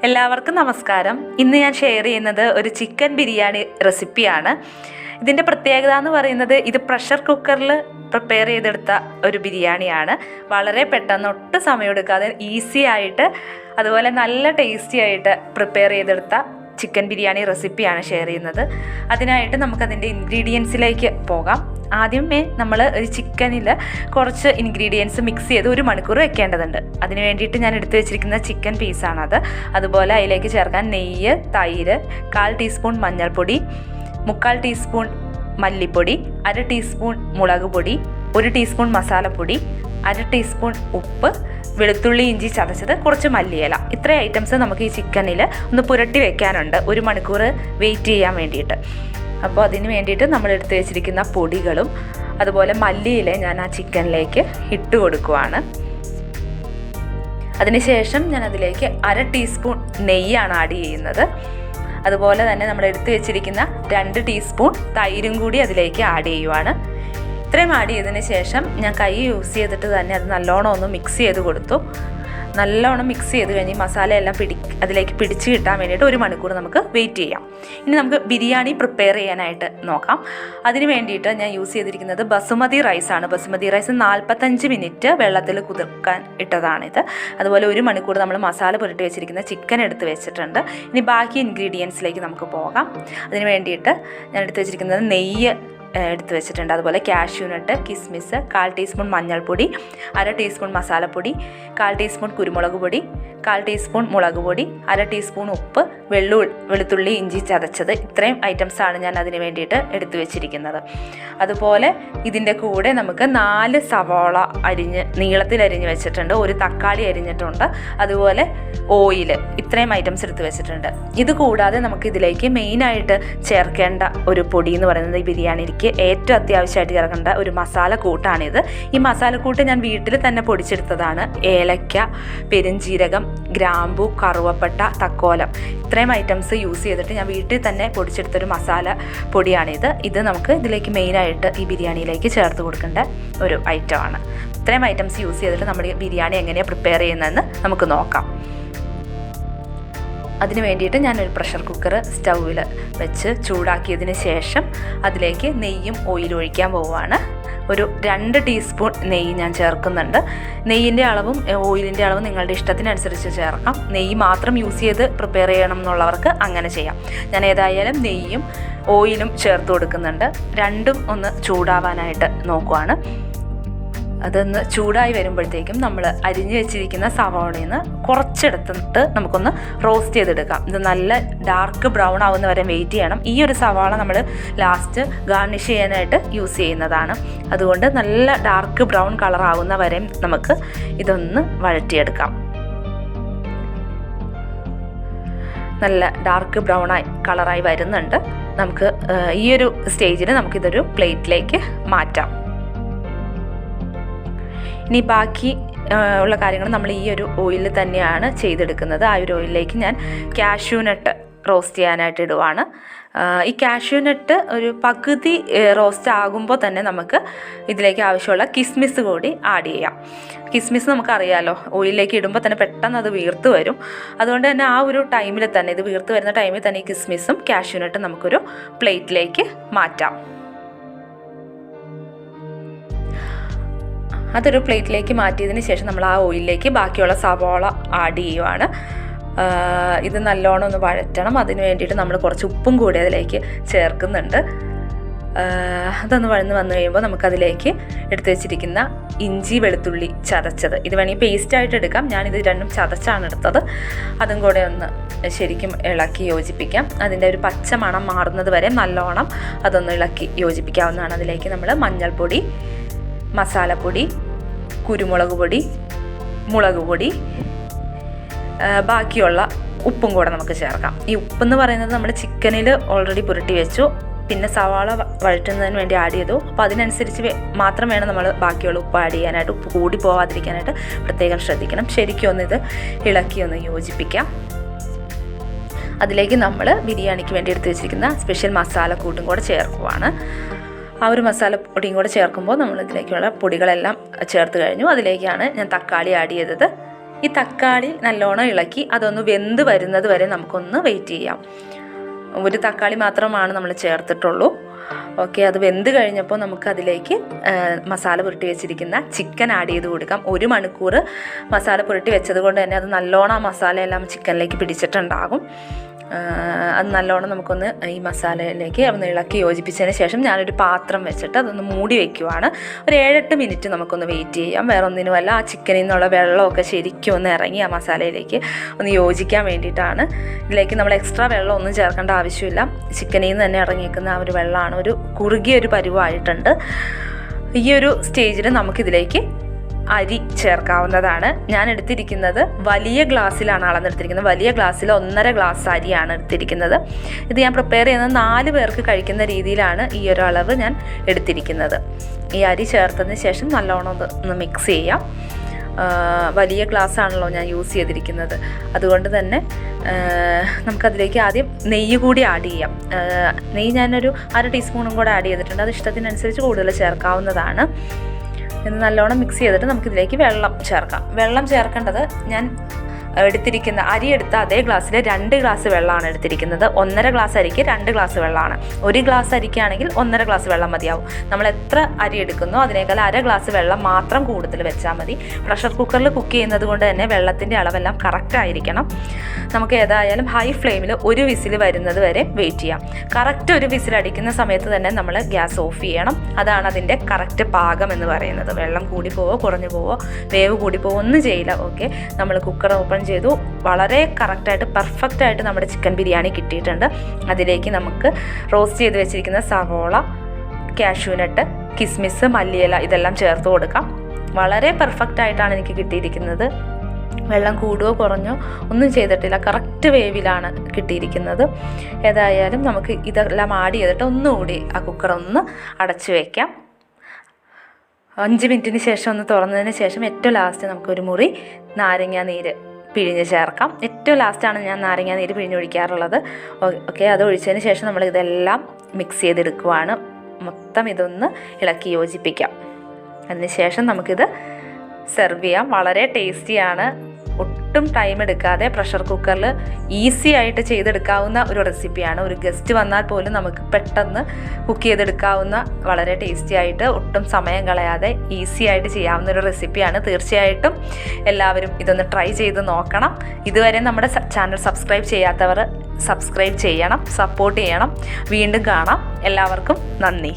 എല്ലാവർക്കും നമസ്കാരം. ഇന്ന് ഞാൻ ഷെയർ ചെയ്യുന്നത് ഒരു ചിക്കൻ ബിരിയാണി റെസിപ്പിയാണ്. ഇതിൻ്റെ പ്രത്യേകത എന്ന് പറയുന്നത് ഇത് പ്രഷർ കുക്കറിൽ പ്രിപ്പയർ ചെയ്തെടുത്ത ഒരു ബിരിയാണിയാണ്. വളരെ പെട്ടെന്ന് ഒട്ടും സമയമെടുക്കാതെ ഈസി ആയിട്ട് അതുപോലെ നല്ല ടേസ്റ്റി ആയിട്ട് പ്രിപ്പയർ ചെയ്തെടുത്ത ചിക്കൻ ബിരിയാണി റെസിപ്പിയാണ് ഷെയർ ചെയ്യുന്നത്. അതിനായിട്ട് നമുക്കതിൻ്റെ ഇൻഗ്രീഡിയൻസിലേക്ക് പോകാം. ആദ്യമേ നമ്മൾ ഒരു ചിക്കനിൽ കുറച്ച് ഇൻഗ്രീഡിയൻസ് മിക്സ് ചെയ്ത് 1 മണിക്കൂർ വെക്കേണ്ടതുണ്ട്. അതിന് വേണ്ടിയിട്ട് ഞാൻ എടുത്തു വെച്ചിരിക്കുന്ന ചിക്കൻ പീസാണത്. അതുപോലെ അതിലേക്ക് ചേർക്കാൻ നെയ്യ്, തൈര്, 1/4 ടീസ്പൂൺ മഞ്ഞൾപ്പൊടി, 3/4 ടീസ്പൂൺ മല്ലിപ്പൊടി, 1/2 ടീസ്പൂൺ മുളക് പൊടി, 1 ടീസ്പൂൺ മസാലപ്പൊടി, 1/2 ടീസ്പൂൺ ഉപ്പ്, വെളുത്തുള്ളി ഇഞ്ചി ചതച്ചത്, കുറച്ച് മല്ലിയില. ഇത്രയും ഐറ്റംസ് നമുക്ക് ഈ ചിക്കനിൽ ഒന്ന് പുരട്ടി വെക്കാനുണ്ട് 1 മണിക്കൂർ വെയിറ്റ് ചെയ്യാൻ വേണ്ടിയിട്ട്. അപ്പോൾ അതിന് വേണ്ടിയിട്ട് നമ്മൾ എടുത്ത് വെച്ചിരിക്കുന്ന പൊടികളും അതുപോലെ മല്ലിയില ഞാൻ ആ ചിക്കനിലേക്ക് ഇട്ട് കൊടുക്കുവാണ്. അതിനുശേഷം ഞാൻ അതിലേക്ക് 1/2 ടീസ്പൂൺ നെയ്യാണ് ആഡ് ചെയ്യുന്നത്. അതുപോലെ തന്നെ നമ്മൾ എടുത്ത് വെച്ചിരിക്കുന്ന 2 ടീസ്പൂൺ തൈരും കൂടി അതിലേക്ക് ആഡ് ചെയ്യുവാണ്. ഇത്രയും ആഡ് ചെയ്തതിന് ശേഷം ഞാൻ കൈ യൂസ് ചെയ്തിട്ട് തന്നെ അത് നല്ലോണം ഒന്ന് മിക്സ് ചെയ്ത് കൊടുത്തു. നല്ലോണം മിക്സ് ചെയ്ത് കഴിഞ്ഞ് മസാലയെല്ലാം അതിലേക്ക് പിടിച്ച് കിട്ടാൻ വേണ്ടിയിട്ട് 1 മണിക്കൂർ നമുക്ക് വെയിറ്റ് ചെയ്യാം. ഇനി നമുക്ക് ബിരിയാണി പ്രിപ്പയർ ചെയ്യാനായിട്ട് നോക്കാം. അതിന് വേണ്ടിയിട്ട് ഞാൻ യൂസ് ചെയ്തിരിക്കുന്നത് ബസുമതി റൈസാണ്. ബസുമതി റൈസ് 45 മിനിറ്റ് വെള്ളത്തിൽ കുതിർക്കാൻ ഇട്ടതാണിത്. അതുപോലെ 1 മണിക്കൂർ നമ്മൾ മസാല പുരട്ടി വെച്ചിരിക്കുന്ന ചിക്കൻ എടുത്ത് വെച്ചിട്ടുണ്ട്. ഇനി ബാക്കി ഇൻഗ്രീഡിയൻസിലേക്ക് നമുക്ക് പോകാം. അതിന് വേണ്ടിയിട്ട് ഞാൻ എടുത്ത് വെച്ചിരിക്കുന്നത് നെയ്യ് എടുത്ത് വെച്ചിട്ടുണ്ട്. അതുപോലെ കാഷ്യൂനട്ട്, കിസ്മിസ്, 1/4 ടീസ്പൂൺ മഞ്ഞൾപ്പൊടി, 1/2 ടീസ്പൂൺ മസാലപ്പൊടി, 1/4 ടീസ്പൂൺ കുരുമുളക് പൊടി, 1/4 ടീസ്പൂൺ മുളക് പൊടി, 1/2 ടീസ്പൂൺ ഉപ്പ്, വെളുത്തുള്ളി ഇഞ്ചി ചതച്ചത്. ഇത്രയും ഐറ്റംസാണ് ഞാൻ അതിന് വേണ്ടിയിട്ട് എടുത്തു വെച്ചിരിക്കുന്നത്. അതുപോലെ ഇതിൻ്റെ കൂടെ നമുക്ക് 4 സവാള നീളത്തിൽ അരിഞ്ഞ് വെച്ചിട്ടുണ്ട്, 1 തക്കാളി അരിഞ്ഞിട്ടുണ്ട്, അതുപോലെ ഓയിൽ. ഇത്രയും ഐറ്റംസ് എടുത്ത് വെച്ചിട്ടുണ്ട്. ഇത് കൂടാതെ നമുക്ക് ഇതിലേക്ക് മെയിനായിട്ട് ചേർക്കേണ്ട ഒരു പൊടി എന്ന് പറയുന്നത് ഈ ബിരിയാണിക്ക് ഏറ്റവും അത്യാവശ്യമായിട്ട് ചേർക്കേണ്ട ഒരു മസാല കൂട്ടാണിത്. ഈ മസാലക്കൂട്ട് ഞാൻ വീട്ടിൽ തന്നെ പൊടിച്ചെടുത്തതാണ്. ഏലക്ക, പെരുംജീരകം, ഗ്രാമ്പു, കറുവപ്പട്ട, തക്കോലം, ഇത്രയും ഐറ്റംസ് യൂസ് ചെയ്തിട്ട് ഞാൻ വീട്ടിൽ തന്നെ പൊടിച്ചെടുത്തൊരു മസാല പൊടിയാണിത്. ഇത് നമുക്ക് ഇതിലേക്ക് മെയിനായിട്ട് ഈ ബിരിയാണിയിലേക്ക് ചേർത്ത് കൊടുക്കേണ്ട ഒരു ഐറ്റമാണ്. ഇത്രയും ഐറ്റംസ് യൂസ് ചെയ്തിട്ട് നമ്മുടെ ബിരിയാണി എങ്ങനെയാണ് പ്രിപ്പയർ ചെയ്യുന്നതെന്ന് നമുക്ക് നോക്കാം. അതിന് വേണ്ടിയിട്ട് ഞാനൊരു പ്രഷർ കുക്കർ സ്റ്റൗവിൽ വെച്ച് ചൂടാക്കിയതിന് ശേഷം അതിലേക്ക് നെയ്യും ഓയിലും ഒഴിക്കാൻ പോവുകയാണ്. ഒരു 2 ടീസ്പൂൺ നെയ്യ് ഞാൻ ചേർക്കുന്നുണ്ട്. നെയ്യിൻ്റെ അളവും ഓയിലിൻ്റെ അളവും നിങ്ങളുടെ ഇഷ്ടത്തിനനുസരിച്ച് ചേർക്കാം. നെയ്യ് മാത്രം യൂസ് ചെയ്ത് പ്രിപ്പയർ ചെയ്യണം എന്നുള്ളവർക്ക് അങ്ങനെ ചെയ്യാം. ഞാൻ ഏതായാലും നെയ്യും ഓയിലും ചേർത്ത് കൊടുക്കുന്നുണ്ട്. രണ്ടും ഒന്ന് ചൂടാവാനായിട്ട് നോക്കുവാണ്. അതൊന്ന് ചൂടായി വരുമ്പോഴത്തേക്കും നമ്മൾ അരിഞ്ഞു വെച്ചിരിക്കുന്ന സവാളയിൽ നിന്ന് കുറച്ചെടുത്തിട്ട് നമുക്കൊന്ന് റോസ്റ്റ് ചെയ്തെടുക്കാം. ഇത് നല്ല ഡാർക്ക് ബ്രൗൺ ആവുന്ന വരെ വെയിറ്റ് ചെയ്യണം. ഈ ഒരു സവാള നമ്മൾ ലാസ്റ്റ് ഗാർണിഷ് ചെയ്യാനായിട്ട് യൂസ് ചെയ്യുന്നതാണ്. അതുകൊണ്ട് നല്ല ഡാർക്ക് ബ്രൗൺ കളർ ആവുന്ന വരെ നമുക്ക് ഇതൊന്ന് വഴറ്റിയെടുക്കാം. നല്ല ഡാർക്ക് ബ്രൗൺ കളറായി വരുന്നുണ്ട്. നമുക്ക് ഈ ഒരു സ്റ്റേജിൽ നമുക്കിതൊരു പ്ലേറ്റിലേക്ക് മാറ്റാം. ഇനി ബാക്കി ഉള്ള കാര്യങ്ങൾ നമ്മൾ ഈ ഒരു ഓയിലിൽ തന്നെയാണ് ചെയ്തെടുക്കുന്നത്. ആ ഒരു ഓയിലിലേക്ക് ഞാൻ കാഷ്യൂനട്ട് റോസ്റ്റ് ചെയ്യാനായിട്ട് ഇടുവാണ്. ഈ കാഷ്യൂനട്ട് ഒരു പകുതി റോസ്റ്റ് ആകുമ്പോൾ തന്നെ നമുക്ക് ഇതിലേക്ക് ആവശ്യമുള്ള കിസ്മിസ് കൂടി ആഡ് ചെയ്യാം. കിസ്മിസ് നമുക്കറിയാമല്ലോ, ഓയിലിലേക്ക് ഇടുമ്പോൾ തന്നെ പെട്ടെന്ന് അത് വീർത്ത് വരും. അതുകൊണ്ട് തന്നെ ആ ഒരു ടൈമിൽ തന്നെ, ഇത് വീർത്ത് വരുന്ന ടൈമിൽ തന്നെ ഈ കിസ്മിസും കാഷ്യൂനട്ടും നമുക്കൊരു പ്ലേറ്റിലേക്ക് മാറ്റാം. അതൊരു പ്ലേറ്റിലേക്ക് മാറ്റിയതിന് ശേഷം നമ്മൾ ആ ഓയിലിലേക്ക് ബാക്കിയുള്ള സവാള ആഡ് ചെയ്യുവാണ്. ഇത് നല്ലോണം ഒന്ന് വഴറ്റണം. അതിന് വേണ്ടിയിട്ട് നമ്മൾ കുറച്ച് ഉപ്പും കൂടി അതിലേക്ക് ചേർക്കുന്നുണ്ട്. അതൊന്ന് വഴന്ന് വന്നു കഴിയുമ്പോൾ നമുക്കതിലേക്ക് എടുത്തു വെച്ചിരിക്കുന്ന ഇഞ്ചി, വെളുത്തുള്ളി ചതച്ചത്, ഇത് വേണമെങ്കിൽ പേസ്റ്റായിട്ട് എടുക്കാം. ഞാനിത് രണ്ടും ചതച്ചാണ് എടുത്തത്. അതും കൂടെ ഒന്ന് ശരിക്കും ഇളക്കി യോജിപ്പിക്കാം. അതിൻ്റെ ഒരു പച്ച മണം മാറുന്നത് വരെ നല്ലോണം അതൊന്ന് ഇളക്കി യോജിപ്പിക്കാവുന്നതാണ്. അതിലേക്ക് നമ്മൾ മഞ്ഞൾപ്പൊടി, മസാലപ്പൊടി, കുരുമുളക് പൊടി, മുളക് പൊടി, ബാക്കിയുള്ള ഉപ്പും കൂടെ നമുക്ക് ചേർക്കാം. ഈ ഉപ്പെന്ന് പറയുന്നത് നമ്മൾ ചിക്കനിൽ ഓൾറെഡി പുരട്ടി വെച്ചു, പിന്നെ സവാള വഴറ്റുന്നതിന് വേണ്ടി ആഡ് ചെയ്തു. അപ്പോൾ അതിനനുസരിച്ച് മാത്രം വേണം നമ്മൾ ബാക്കിയുള്ള ഉപ്പ് ആഡ് ചെയ്യാനായിട്ട്. ഉപ്പ് കൂടി പോവാതിരിക്കാനായിട്ട് പ്രത്യേകം ശ്രദ്ധിക്കണം. ശരിക്കും ഒന്ന് ഇത് ഇളക്കി ഒന്ന് യോജിപ്പിക്കാം. അതിലേക്ക് നമ്മൾ ബിരിയാണിക്ക് വേണ്ടി എടുത്ത് വെച്ചിരിക്കുന്ന സ്പെഷ്യൽ മസാല കൂട്ടും കൂടെ ചേർക്കുവാണ്. ആ ഒരു മസാലപ്പൊടിയും കൂടെ ചേർക്കുമ്പോൾ നമ്മൾ ഇതിലേക്കുള്ള പൊടികളെല്ലാം ചേർത്ത് കഴിഞ്ഞു. അതിലേക്കാണ് ഞാൻ തക്കാളി ആഡ് ചെയ്തത്. ഈ തക്കാളി നല്ലോണം ഇളക്കി അതൊന്ന് വെന്ത് വരുന്നത് വരെ നമുക്കൊന്ന് വെയിറ്റ് ചെയ്യാം. ഒരു തക്കാളി മാത്രമാണ് നമ്മൾ ചേർത്തിട്ടുള്ളൂ. ഓക്കെ, അത് വെന്ത് കഴിഞ്ഞപ്പോൾ നമുക്കതിലേക്ക് മസാല പുരട്ടി വെച്ചിരിക്കുന്ന ചിക്കൻ ആഡ് ചെയ്ത് കൊടുക്കാം. 1 മണിക്കൂർ മസാല പുരട്ടി വെച്ചത് കൊണ്ട് തന്നെ അത് നല്ലോണം ആ മസാലയെല്ലാം ചിക്കനിലേക്ക് പിടിച്ചിട്ടുണ്ടാകും. അത് നല്ലോണം നമുക്കൊന്ന് ഈ മസാലയിലേക്ക് ഒന്ന് ഇളക്കി യോജിപ്പിച്ചതിന് ശേഷം ഞാനൊരു പാത്രം വെച്ചിട്ട് അതൊന്ന് മൂടി വയ്ക്കുവാണ്. ഒരു 7-8 മിനിറ്റ് നമുക്കൊന്ന് വെയിറ്റ് ചെയ്യാം. വേറെ ഒന്നിനുമല്ല, ആ ചിക്കനിൽ നിന്നുള്ള വെള്ളമൊക്കെ ശരിക്കും ഒന്ന് ഇറങ്ങി ആ മസാലയിലേക്ക് ഒന്ന് യോജിക്കാൻ വേണ്ടിയിട്ടാണ്. ഇതിലേക്ക് നമ്മൾ എക്സ്ട്രാ വെള്ളം ഒന്നും ചേർക്കേണ്ട ആവശ്യമില്ല. ചിക്കനിൽ നിന്ന് തന്നെ ഇറങ്ങിയിരിക്കുന്ന ആ ഒരു വെള്ളമാണ്. ഒരു കുറുകിയൊരു പരുവായിട്ടുണ്ട്. ഈ ഒരു സ്റ്റേജിൽ നമുക്കിതിലേക്ക് അരി ചേർക്കാവുന്നതാണ്. ഞാൻ എടുത്തിരിക്കുന്നത് വലിയ ഗ്ലാസ്സിലാണ് അളന്നെടുത്തിരിക്കുന്നത്. വലിയ ഗ്ലാസ്സിൽ 1.5 ഗ്ലാസ് അരിയാണ് എടുത്തിരിക്കുന്നത്. ഇത് ഞാൻ പ്രിപ്പയർ ചെയ്യുന്നത് 4 പേർക്ക് കഴിക്കുന്ന രീതിയിലാണ് ഈ ഒരു അളവ് ഞാൻ എടുത്തിരിക്കുന്നത്. ഈ അരി ചേർത്തതിന് ശേഷം നല്ലോണം ഒന്ന് മിക്സ് ചെയ്യാം. വലിയ ഗ്ലാസ് ആണല്ലോ ഞാൻ യൂസ് ചെയ്തിരിക്കുന്നത്. അതുകൊണ്ട് തന്നെ നമുക്കതിലേക്ക് ആദ്യം നെയ്യ് കൂടി ആഡ് ചെയ്യാം. നെയ്യ് ഞാനൊരു 1/2 ടീസ്പൂണും കൂടെ ആഡ് ചെയ്തിട്ടുണ്ട്. അത് ഇഷ്ടത്തിനനുസരിച്ച് കൂടുതൽ ചേർക്കാവുന്നതാണ്. ഇത് നല്ലോണം മിക്സ് ചെയ്തിട്ട് നമുക്കിതിലേക്ക് വെള്ളം ചേർക്കാം. വെള്ളം ചേർക്കേണ്ടത് ഞാൻ എടുത്തിരിക്കുന്ന അരി എടുത്ത അതേ ഗ്ലാസ്സിൽ 2 ഗ്ലാസ് വെള്ളമാണ് എടുത്തിരിക്കുന്നത്. 1.5 ഗ്ലാസ് അരിക്ക് 2 ഗ്ലാസ് വെള്ളമാണ്. 1 ഗ്ലാസ് അരിക്കാണെങ്കിൽ 1.5 ഗ്ലാസ് വെള്ളം മതിയാവും. നമ്മൾ എത്ര അരി എടുക്കുന്നോ അതിനേക്കാൾ 1/2 ഗ്ലാസ് വെള്ളം മാത്രം കൂടുതൽ വെച്ചാൽ മതി. പ്രഷർ കുക്കറിൽ കുക്ക് ചെയ്യുന്നത് കൊണ്ട് തന്നെ വെള്ളത്തിൻ്റെ അളവെല്ലാം കറക്റ്റ് ആയിരിക്കണം. നമുക്ക് ഏതായാലും ഹൈ ഫ്ലെയിമിൽ 1 വിസിൽ വരുന്നത് വരെ വെയിറ്റ് ചെയ്യാം. കറക്റ്റ് 1 വിസിൽ അടിക്കുന്ന സമയത്ത് തന്നെ നമ്മൾ ഗ്യാസ് ഓഫ് ചെയ്യണം. അതാണ് അതിൻ്റെ കറക്റ്റ് പാകം എന്ന് പറയുന്നത്. വെള്ളം കൂടി പോവോ കുറഞ്ഞു പോവോ വേവ് കൂടി പോവോ ഒന്നും ചെയ്യില്ല. ഓക്കെ, നമ്മൾ കുക്കർ ഓപ്പൺ ചെയ്തു. വളരെ കറക്റ്റായിട്ട് പെർഫെക്റ്റായിട്ട് നമ്മുടെ ചിക്കൻ ബിരിയാണി കിട്ടിയിട്ടുണ്ട്. അതിലേക്ക് നമുക്ക് റോസ്റ്റ് ചെയ്ത് വെച്ചിരിക്കുന്ന സവോള, കാഷ്യൂനട്ട്, കിസ്മിസ്, മല്ലിയില ഇതെല്ലാം ചേർത്ത് കൊടുക്കാം. വളരെ പെർഫെക്റ്റായിട്ടാണ് എനിക്ക് കിട്ടിയിരിക്കുന്നത്. വെള്ളം കൂടുകയോ കുറഞ്ഞോ ഒന്നും ചെയ്തിട്ടില്ല. കറക്റ്റ് വേവിലാണ് കിട്ടിയിരിക്കുന്നത്. ഏതായാലും നമുക്ക് ഇതെല്ലാം ആഡ് ചെയ്തിട്ട് ഒന്നുകൂടി ആ കുക്കർ ഒന്ന് അടച്ചു വയ്ക്കാം. 5 മിനിറ്റിന് ശേഷം ഒന്ന് തുറന്നതിന് ശേഷം ഏറ്റവും ലാസ്റ്റ് നമുക്കൊരു മുറി നാരങ്ങ നീര് പിഴിഞ്ഞ് ചേർക്കാം. ഏറ്റവും ലാസ്റ്റാണ് ഞാൻ നാരങ്ങ നീര് പിഴിഞ്ഞൊഴിക്കാറുള്ളത്. ഓക്കെ, അത് ഒഴിച്ചതിന് ശേഷം നമ്മൾ ഇതെല്ലാം മിക്സ് ചെയ്തെടുക്കുവാണ്. മൊത്തം ഇതൊന്ന് ഇളക്കി യോജിപ്പിക്കാം. അതിനുശേഷം നമുക്കിത് സെർവ് ചെയ്യാം. വളരെ ടേസ്റ്റിയാണ്. ഒട്ടും ടൈം എടുക്കാതെ പ്രഷർ കുക്കറിൽ ഈസി ആയിട്ട് ചെയ്തെടുക്കാവുന്ന ഒരു റെസിപ്പിയാണ്. ഒരു ഗസ്റ്റ് വന്നാൽ പോലും നമുക്ക് പെട്ടെന്ന് കുക്ക് ചെയ്തെടുക്കാവുന്ന, വളരെ ടേസ്റ്റി ആയിട്ട് ഒട്ടും സമയം കളയാതെ ഈസി ആയിട്ട് ചെയ്യാവുന്ന ഒരു റെസിപ്പിയാണ്. തീർച്ചയായിട്ടും എല്ലാവരും ഇതൊന്ന് ട്രൈ ചെയ്ത് നോക്കണം. ഇതുവരെ നമ്മുടെ ചാനൽ സബ്സ്ക്രൈബ് ചെയ്യാത്തവർ സബ്സ്ക്രൈബ് ചെയ്യണം, സപ്പോർട്ട് ചെയ്യണം. വീണ്ടും കാണാം. എല്ലാവർക്കും നന്ദി.